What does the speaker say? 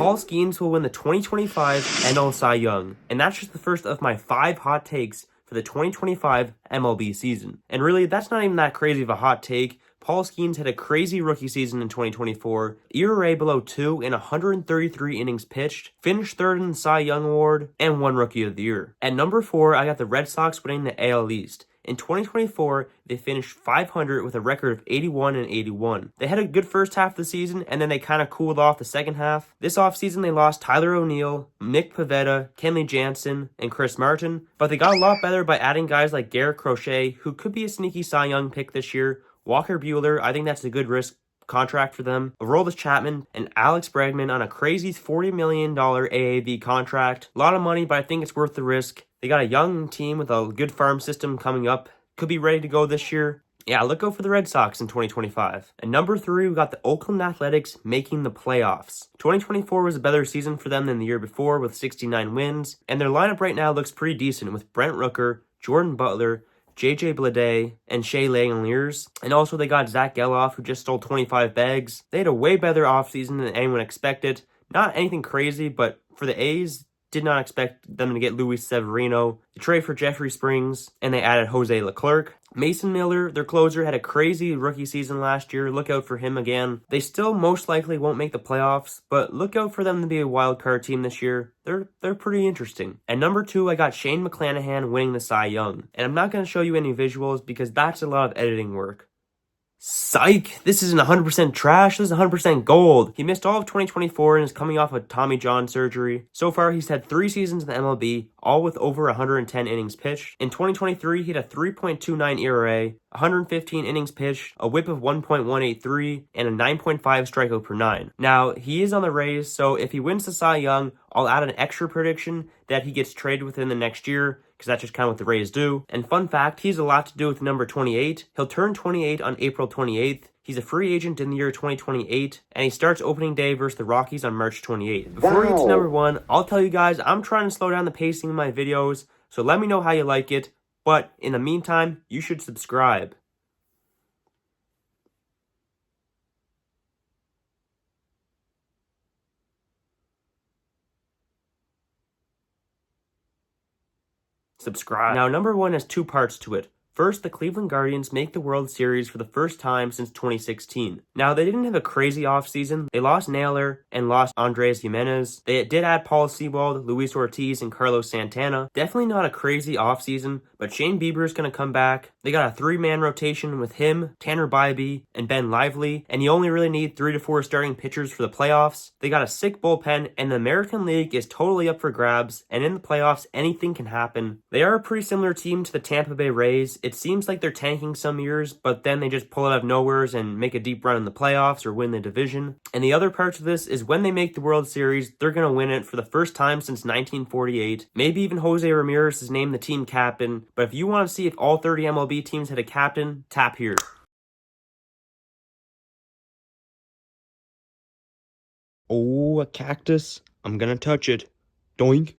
Paul Skeens will win the 2025 NL Cy Young, and that's just the first of my 5 hot takes for the 2025 MLB season. And really, that's not even that crazy of a hot take. Paul Skeens had a crazy rookie season in 2024, ERA below 2 in 133 innings pitched, finished 3rd in the Cy Young Award, and won Rookie of the Year. At number 4, I got the Red Sox winning the AL East. In 2024, they finished 500 with a record of 81-81. They had a good first half of the season, and then they kind of cooled off the second half. This offseason, they lost Tyler O'Neill, Nick Pivetta, Kenley Jansen, and Chris Martin, but they got a lot better by adding guys like Garrett Crochet, who could be a sneaky Cy Young pick this year, Walker Buehler. I think that's a good risk contract for them, Aroldis Chapman, and Alex Bregman on a crazy $40 million AAV contract. A lot of money, but I think it's worth the risk. They got a young team with a good farm system coming up. Could be ready to go this year. Yeah, look out for the Red Sox in 2025. At number 3, we got the Oakland Athletics making the playoffs. 2024 was a better season for them than the year before with 69 wins, and their lineup right now looks pretty decent with Brent Rooker, Jordan Butler, JJ Bleday, and Shea Langeliers. And also they got Zach Geloff, who just stole 25 bags. They had a way better offseason than anyone expected. Not anything crazy, but for the A's, did not expect them to get Luis Severino. They traded for Jeffrey Springs, and they added Jose Leclerc. Mason Miller, their closer, had a crazy rookie season last year. Look out for him again. They still most likely won't make the playoffs, but look out for them to be a wild card team this year. They're pretty interesting. At number 2, I got Shane McClanahan winning the Cy Young. And I'm not going to show you any visuals because that's a lot of editing work. Psych! This isn't 100% trash, this is 100% gold. He missed all of 2024 and is coming off of Tommy John surgery. So far, he's had 3 seasons in the MLB, all with over 110 innings pitched. In 2023, he had a 3.29 ERA, 115 innings pitched, a whip of 1.183, and a 9.5 strikeout per 9. Now, he is on the Rays, so if he wins the Cy Young, I'll add an extra prediction that he gets traded within the next year, because that's just kind of what the Rays do. And fun fact, he's a lot to do with number 28. He'll turn 28 on April 28th. He's a free agent in the year 2028, and he starts opening day versus the Rockies on March 28th. Before we get to number 1, I'll tell you guys, I'm trying to slow down the pacing of my videos, so let me know how you like it. But in the meantime, you should subscribe. Now, number 1 has 2 parts to it. First, the Cleveland Guardians make the World Series for the first time since 2016. Now, they didn't have a crazy offseason. They lost Naylor and lost Andres Jimenez. They did add Paul Sewald, Luis Ortiz, and Carlos Santana. Definitely not a crazy offseason, but Shane Bieber is going to come back. They got a 3-man rotation with him, Tanner Bybee, and Ben Lively, and you only really need 3 to 4 starting pitchers for the playoffs. They got a sick bullpen, and the American League is totally up for grabs, and in the playoffs, anything can happen. They are a pretty similar team to the Tampa Bay Rays. It seems like they're tanking some years, but then they just pull it out of nowheres and make a deep run in the playoffs or win the division. And the other part of this is when they make the World Series, they're going to win it for the first time since 1948. Maybe even Jose Ramirez is named the team captain, but if you want to see if all 30 MLB teams had a captain, tap here. Oh, a cactus. I'm gonna touch it. Doink.